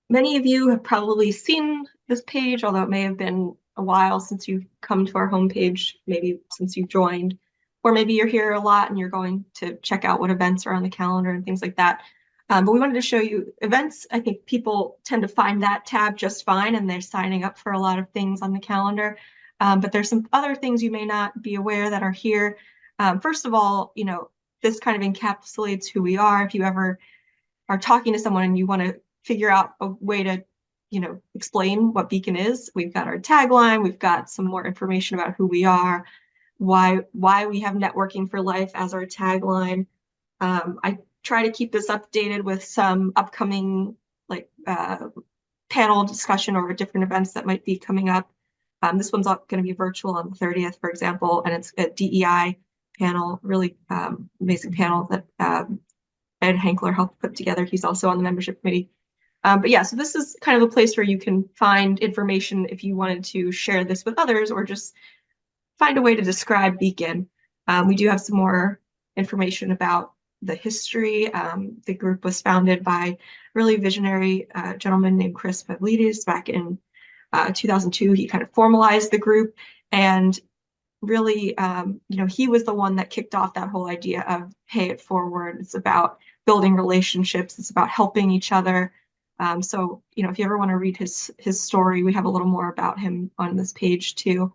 Many of you have probably seen this page, although it may have been a while since you've come to our homepage, maybe since you've joined, or maybe you're here a lot and you're going to check out what events are on the calendar and things like that. But we wanted to show you events. I think people tend to find that tab just fine and they're signing up for a lot of things on the calendar. But there's some other things you may not be aware that are here. First of all, this kind of encapsulates who we are. If you ever are talking to someone and you want to figure out a way to, explain what Beacon is, we've got our tagline, we've got some more information about who we are, why we have networking for life as our tagline. I try to keep this updated with some upcoming like panel discussion or different events that might be coming up. This one's going to be virtual on the 30th, for example, and it's a DEI panel, really amazing panel that Ed Hankler helped put together. He's also on the membership committee. But yeah, so this is kind of a place where you can find information if you wanted to share this with others or just find a way to describe Beacon. We do have some more information about the history. The group was founded by a really visionary gentleman named Chris Pavlidis back in 2002. He kind of formalized the group and really, he was the one that kicked off that whole idea of pay it forward. It's about building relationships. It's about helping each other. So, if you ever want to read his story, we have a little more about him on this page too.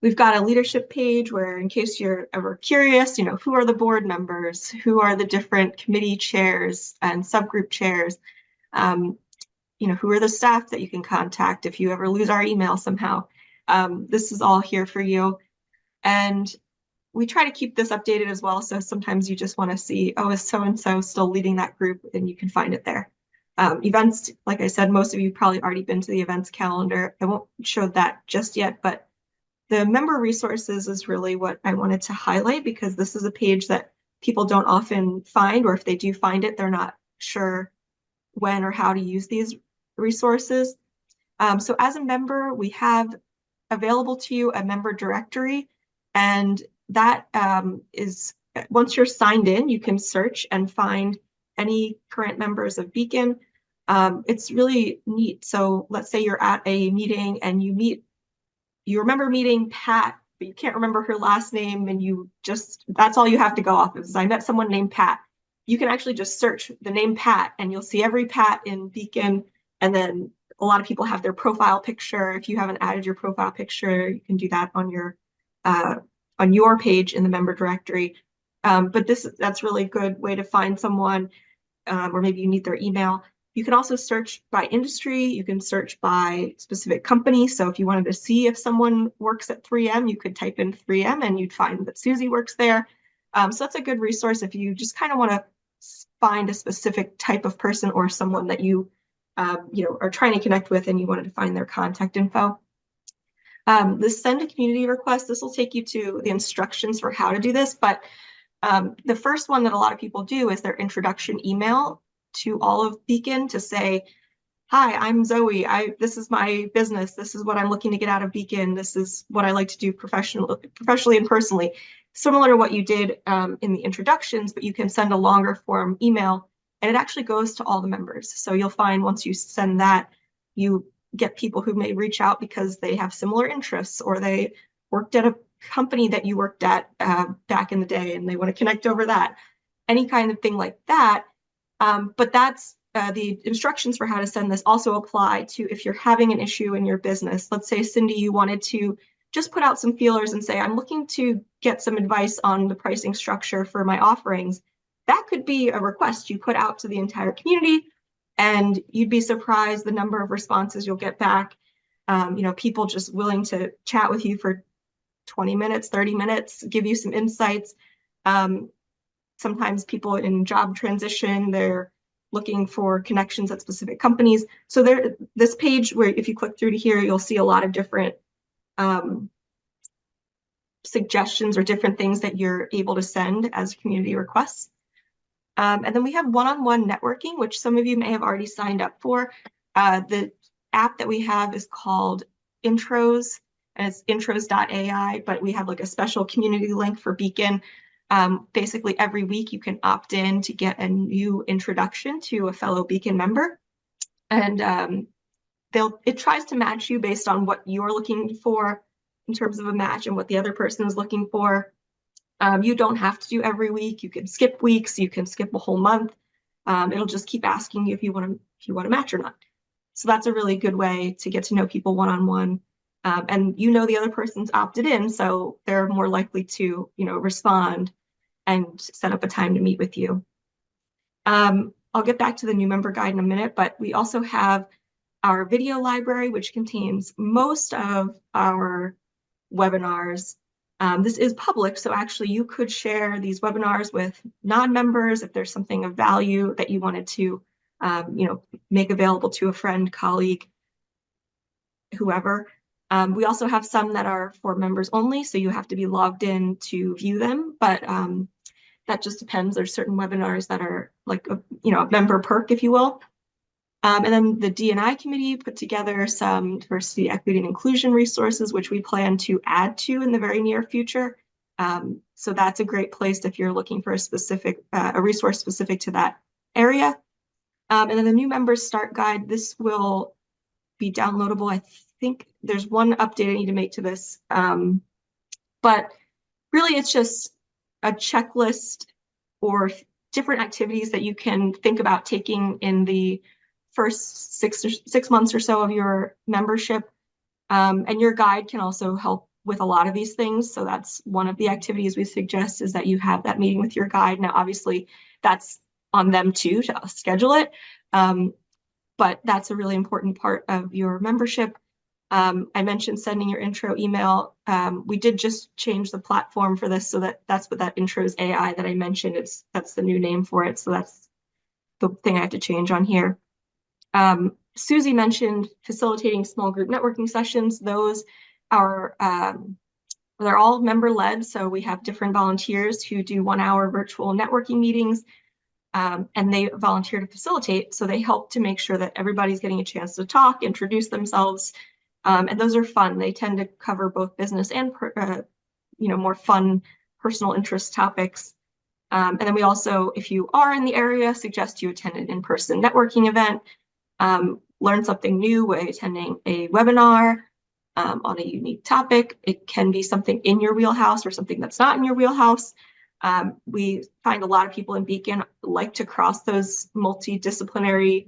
We've got a leadership page where, in case you're ever curious, who are the board members, who are the different committee chairs and subgroup chairs, who are the staff that you can contact if you ever lose our email somehow. This is all here for you. And we try to keep this updated as well. So sometimes you just want to see, oh, is so-and-so still leading that group? And you can find it there. Events, like I said, most of you probably already been to the events calendar. I won't show that just yet, but the member resources is really what I wanted to highlight because this is a page that people don't often find, or if they do find it, they're not sure when or how to use these resources. So as a member, we have available to you a member directory, and that is, once you're signed in, you can search and find any current members of Beacon. It's really neat. So let's say you're at a meeting and you remember meeting Pat, but you can't remember her last name, and that's all you have to go off of is I met someone named Pat. You can actually just search the name Pat and you'll see every Pat in Beacon, and then a lot of people have their profile picture. If you haven't added your profile picture, you can do that on your page in the member directory. But that's really a good way to find someone, or maybe you need their email. You can also search by industry. You can search by specific company. So if you wanted to see if someone works at 3M, you could type in 3M and you'd find that Susie works there. So that's a good resource if you just kind of want to find a specific type of person or someone that you are trying to connect with and you wanted to find their contact info. The send a community request, this will take you to the instructions for how to do this, but the first one that a lot of people do is their introduction email to all of Beacon to say, hi, I'm Zoe. This is my business. This is what I'm looking to get out of Beacon. This is what I like to do professionally and personally. Similar to what you did in the introductions, but you can send a longer form email and it actually goes to all the members. So you'll find once you send that, you get people who may reach out because they have similar interests or they worked at a company that you worked at back in the day and they want to connect over that. Any kind of thing like that. But that's the instructions for how to send this also apply to if you're having an issue in your business. Let's say, Cindy, you wanted to just put out some feelers and say, I'm looking to get some advice on the pricing structure for my offerings. That could be a request you put out to the entire community, and you'd be surprised the number of responses you'll get back. People just willing to chat with you for 20 minutes, 30 minutes, give you some insights. Sometimes people in job transition, they're looking for connections at specific companies. So this page where if you click through to here, you'll see a lot of different suggestions or different things that you're able to send as community requests. And then we have one-on-one networking, which some of you may have already signed up for. The app that we have is called Intros, and it's intros.ai, but we have like a special community link for Beacon. Basically, every week you can opt in to get a new introduction to a fellow Beacon member. And it tries to match you based on what you're looking for in terms of a match and what the other person is looking for. You don't have to do every week. You can skip weeks. You can skip a whole month. It'll just keep asking you if you want to match or not. So that's a really good way to get to know people one-on-one. And the other person's opted in, so they're more likely to, respond and set up a time to meet with you. I'll get back to the new member guide in a minute, but we also have our video library, which contains most of our webinars. This is public, so actually you could share these webinars with non-members if there's something of value that you wanted to, make available to a friend, colleague, whoever. We also have some that are for members only, so you have to be logged in to view them, but that just depends. There's certain webinars that are like a member perk, if you will. And then the D&I committee put together some diversity, equity, and inclusion resources, which we plan to add to in the very near future. So that's a great place if you're looking for a resource specific to that area. And then the new members start guide, this will be downloadable. I think there's one update I need to make to this. But really it's just a checklist or different activities that you can think about taking in the first 6 months or so of your membership. And your guide can also help with a lot of these things. So that's one of the activities we suggest, is that you have that meeting with your guide. Now, obviously, that's on them too to schedule it. But that's a really important part of your membership. I mentioned sending your intro email. We did just change the platform for this, so that's what that Intros AI that I mentioned. That's the new name for it. So that's the thing I have to change on here. Susie mentioned facilitating small group networking sessions. Those are they're all member-led, so we have different volunteers who do 1-hour virtual networking meetings, and they volunteer to facilitate. So they help to make sure that everybody's getting a chance to talk, introduce themselves, and those are fun. They tend to cover both business and more fun personal interest topics. And then we also, if you are in the area, suggest you attend an in-person networking event. Learn something new by attending a webinar on a unique topic. It can be something in your wheelhouse or something that's not in your wheelhouse. We find a lot of people in Beacon like to cross those multidisciplinary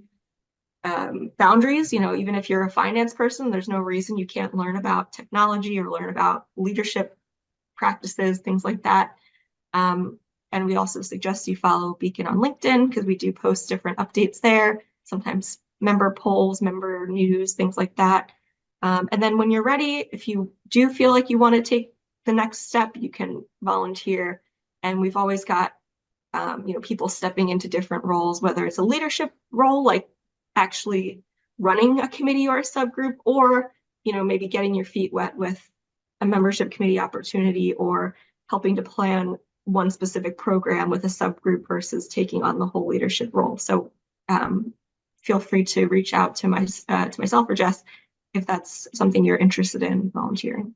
boundaries. Even if you're a finance person, there's no reason you can't learn about technology or learn about leadership practices, things like that. And we also suggest you follow Beacon on LinkedIn, because we do post different updates there, sometimes member polls, member news, things like that. And then when you're ready, if you do feel like you want to take the next step, you can volunteer. And we've always got people stepping into different roles, whether it's a leadership role, like actually running a committee or a subgroup, or maybe getting your feet wet with a membership committee opportunity, or helping to plan one specific program with a subgroup versus taking on the whole leadership role. So feel free to reach out to myself or Jess if that's something you're interested in volunteering.